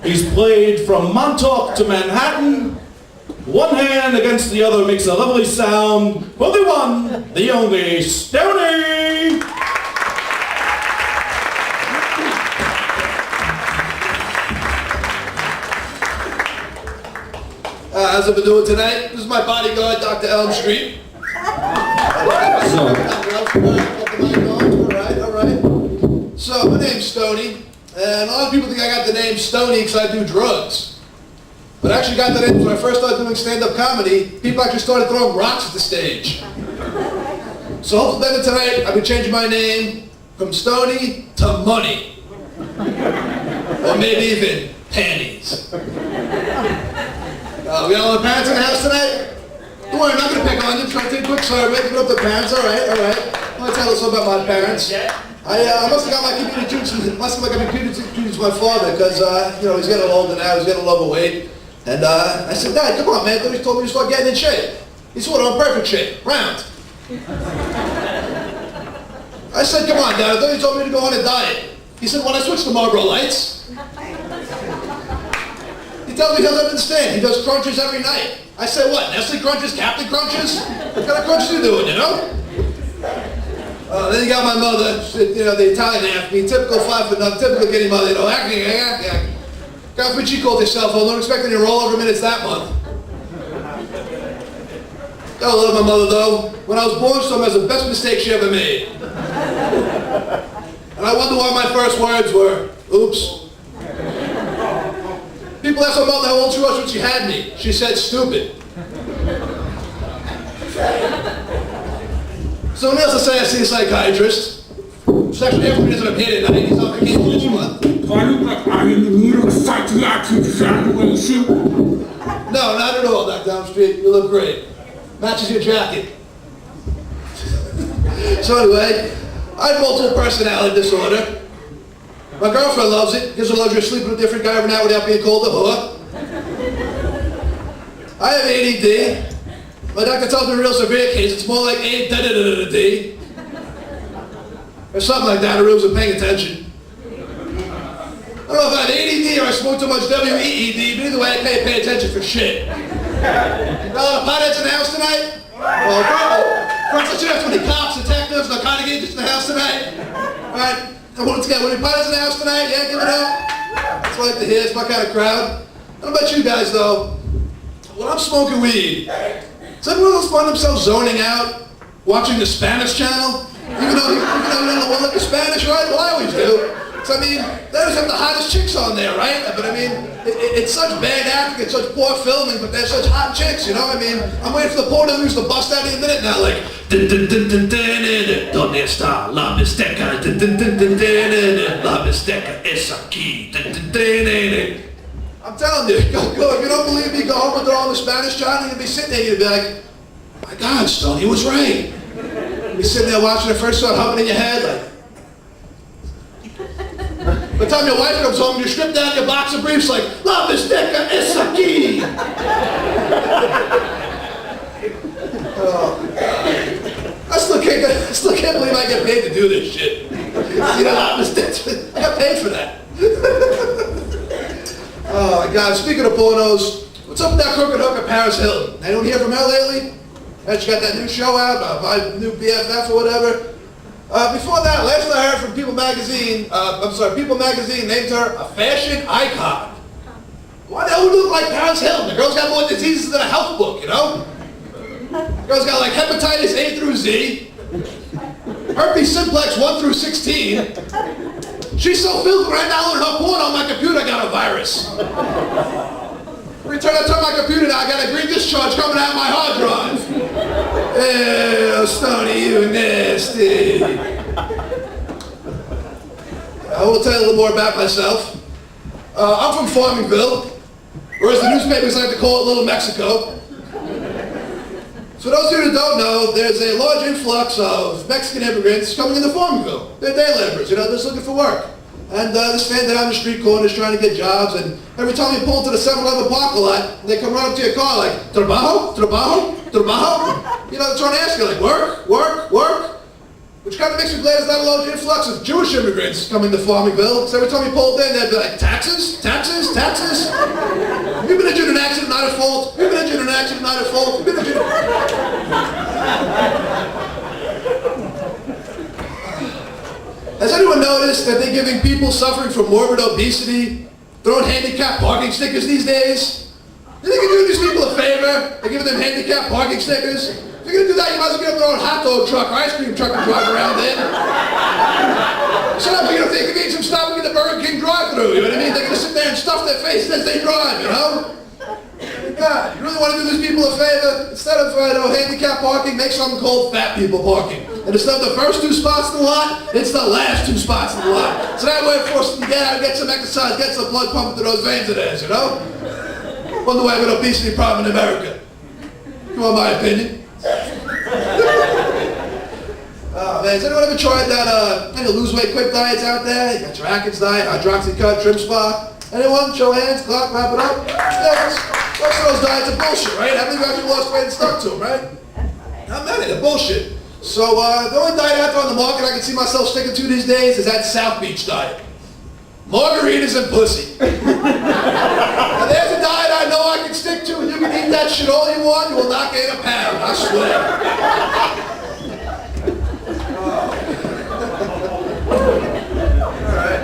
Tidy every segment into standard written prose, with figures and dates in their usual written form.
He's played from Montauk to Manhattan. One hand against the other makes a lovely sound for the one, the only Stoney! How's it been doing tonight? This is my bodyguard, Dr. Elm Street. Alright. So, my name's Stoney, and a lot of people think I got the name Stoney because I do drugs. But I actually got that name when I first started doing stand-up comedy. People actually started throwing rocks at the stage. So hopefully later tonight, I'll be changing my name from Stoney to Money. Or maybe even Panties. We got all the parents in the house tonight? Don't worry, I'm not going to pick on you. I'm trying to take a quick survey. Give it up to the parents. All right. I want to tell us about my parents. I must have got my computer tunes from my father because, he's getting older now. He's getting a little overweight. And I said, Dad, come on, man. Then he told me to start getting in shape. He said, well, I'm perfect shape. Round. I said, come on, Dad. I thought you told me to go on a diet. He said, well, I switched to Marlboro Lights. He tells me he doesn't understand. He does crunches every night. I said, what, Nestle Crunches, Captain Crunches? What kind of crunches are you doing, you know? Then you got my mother, the Italian half me, typical 5'0", typical getting mother, acting. Got what she called herself, I don't expect any rollover minutes that month. I love my mother though. When I was born, she was the best mistake she ever made. And I wonder why my first words were, oops. People asked my mother how old she was when she had me. She said, stupid. Someone else will say I see a psychiatrist. It's actually half the reason I'm here tonight. He's on vacation this month. Do I look like I'm in the middle of a psychiatric evaluation? No, not at all, Dr. Elm Street. You look great. Matches your jacket. So anyway, I have multiple personality disorder. My girlfriend loves it. Gives her luxury of sleeping with a different guy every night without being called a whore. I have ADD. My doctor tells me in a real severe case, it's more like A-D-D-D-D. Or something like that, I really wasn't paying attention. I don't know if I have ADD or I smoke too much WEED, but either way I can't pay attention for shit. Got a lot of potheads in the house tonight? Well, first let's hear it for the cops, detectives, narcotic agents in the house tonight. Alright, and once again, when the potheads in the house tonight, yeah, give it up. That's what I like to hear, it's my kind of crowd. I don't know about you guys though. When I'm smoking weed, does anyone else find themselves zoning out, watching the Spanish channel? Even though you don't look at Spanish, right? Well, I always do. So, I mean, they always have the hottest chicks on there, right? But, I mean, it's such bad acting, it's such poor filming, but they're such hot chicks, you know? I mean, I'm waiting for the porno news to bust out any minute now, like... Donde está la bisteca? La bisteca es aquí. I'm telling you, go, if you don't believe me, go home and throw on the Spanish channel, you'll be sitting there, you'll be like, my God, Stoney was right. You're sitting there watching the first start humming in your head, like... By the time your wife comes home, you strip down your boxer briefs like, La bisteca es aquí! Oh, I still can't believe I get paid to do this shit. You know, I got paid for that. Oh my God, speaking of pornos, what's up with that crooked hooker Paris Hilton? Anyone hear from her lately? She got that new show out, my new BFF or whatever. Before that, last I heard from People Magazine named her a fashion icon. Why the hell would look like Paris Hilton? The girl's got more diseases than a health book, you know? The girl's got like hepatitis A through Z, herpes simplex 1 through 16. She's so filthy right now with her porn on my computer, I got a virus. Every time I turn my computer now, I got a green discharge coming out of my hard drive. Ew, Stoney, you nasty. I will tell you a little more about myself. I'm from Farmingville, or as the newspapers like to call it, Little Mexico. So those of you who don't know, there's a large influx of Mexican immigrants coming into Farmingville. They're day laborers, they're just looking for work. And they're standing on the street corners trying to get jobs, and every time you pull into the 7-Eleven parking lot, they come right up to your car like, trabajo, trabajo, trabajo. You know, they're trying to ask you like, work, work, work. which kind of makes me glad there's not a large influx of Jewish immigrants coming to Farmingville. So every time we pulled in, they'd be like, taxes, taxes, taxes. You've been injured in an accident, not at fault. You've been injured in an accident, not at fault. You've been injured. Has anyone noticed that they're giving people suffering from morbid obesity, throwing handicapped parking stickers these days? You think you're doing these people a favor? They're giving them handicapped parking stickers? If you're gonna do that, you might as well get up their own hot dog truck or ice cream truck and drive around in. Shut up, you know, they could eat some stuff in the Burger King drive-thru, you know what I mean? They're gonna sit there and stuff their faces as they drive, you know? God, you really want to do these people a favor? Instead of handicap parking, make something called fat people parking. And instead of the first 2 spots in the lot, it's the last 2 spots in the lot. So that way it forces them to get out and get some exercise, get some blood pumping through those veins of theirs, you know? Wonder why we have an obesity problem in America. You want my opinion? Oh man, has anyone ever tried that lose weight quick diets out there? You got your Atkins diet, hydroxycut, trim spa. Anyone? Show of hands, clap, wrap it up. Yeah, most of those diets are bullshit, right? How many of you actually lost weight and stuck to them, right? Not many, they're bullshit. So the only diet out there on the market I can see myself sticking to these days is that South Beach diet. Margaritas and pussy. Now there's a diet I know I can stick to, and you can eat that shit all you want, you will not gain a pound, I swear. Alright.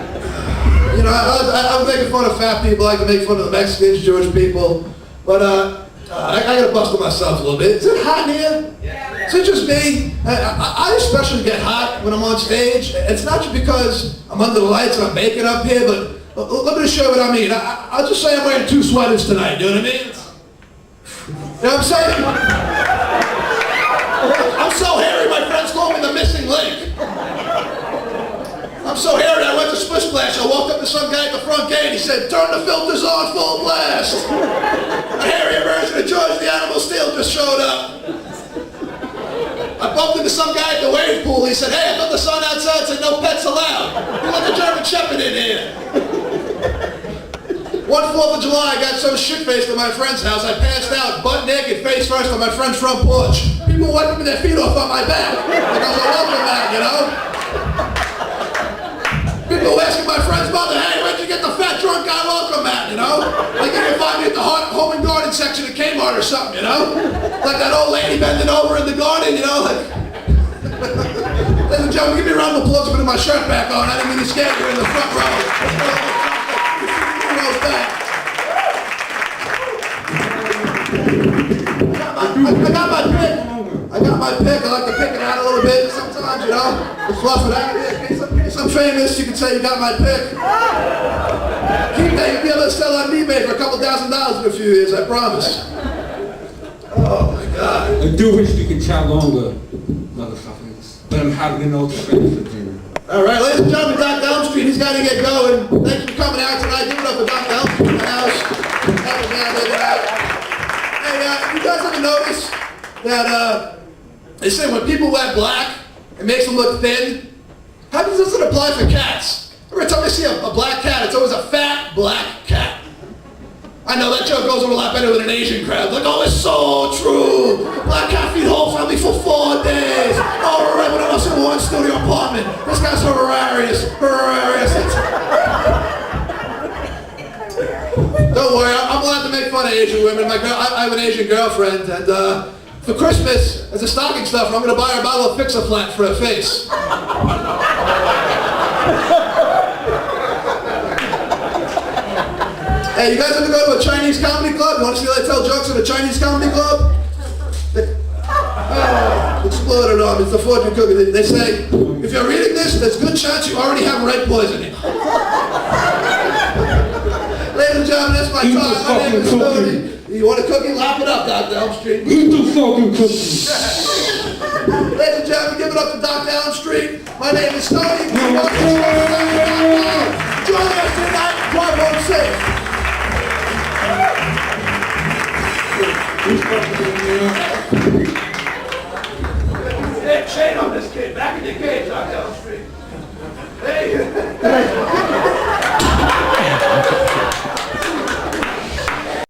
You know, I'm making fun of fat people, I like to make fun of the Mexicans, Jewish people, but I gotta bustle myself a little bit. Is it hot in here? Yeah. Is it just me? I especially get hot when I'm on stage. It's not just because I'm under the lights and I'm baking up here, but let me just show you what I mean. I'll just say I'm wearing 2 sweaters tonight, you know what I mean? You know what I'm saying? I'm so hairy, my friends call me the missing link. I'm so hairy, I went to Splish Splash. I walked up to some guy at the front gate. He said, turn the filters on full blast. A hairier version of George the Animal Steel just showed up. I bumped into some guy at the wave pool. He said, hey, I thought the sign outside said no pets allowed. You let the German Shepherd in here. One 4th of July, I got so shit-faced at my friend's house, I passed out butt naked, face first on my friend's front porch. People wiping their feet off on my back. Like I was a welcome mat, you know? People asking my friend's mother, hey, where'd you get the fat drunk guy welcome mat, you know? Like you can find me at the home and garden section at Kmart or something, you know? Like that old lady bending over in the garden, you know? Like, ladies and gentlemen, give me a round of applause for putting my shirt back on. I didn't mean to scare you in the front row. I got my pick. I like to pick it out a little bit sometimes, you know? To fluff it out. In case I'm famous, you can say you got my pick. Keep that. You'll be able to sell on eBay for a couple $1,000s in a few years, I promise. Oh my God. I do wish we could chat longer, motherfuckers. But I'm having an old friend for dinner. All right, ladies and gentlemen, Dr. Elm Street, he's got to get going. Thanks for coming out tonight. Give it up for Dr. Elm Street in the house. Hey, you guys ever notice that they say when people wear black, it makes them look thin? How does this apply for cats? Every time I see a black cat, it's always a fat black cat. I know that joke goes over a lot better with an Asian crowd. Like, oh, it's so true. Black cat feed whole family for 4 days. Oh, right, when I was in one studio apartment. This guy's hilarious. Don't worry, I'm allowed to make fun of Asian women. I have an Asian girlfriend, and for Christmas, as a stocking stuffer, I'm going to buy her a bottle of Fix-A-Flat for her face. Hey, you guys ever go to a Chinese comedy club? You want to see how they tell jokes at a Chinese comedy club? Exploded on me. It's the fortune cookie. They say, if you're reading this, there's a good chance you already have red poisoning. Ladies and gentlemen, that's my time. My name is Stoney. You want a cookie? Lap it up, Dr. Elm Street. Eat the fucking cookie. Ladies and gentlemen, give it up to Dr. Elm Street. My name is Stoney. Join us tonight. Drive home safe.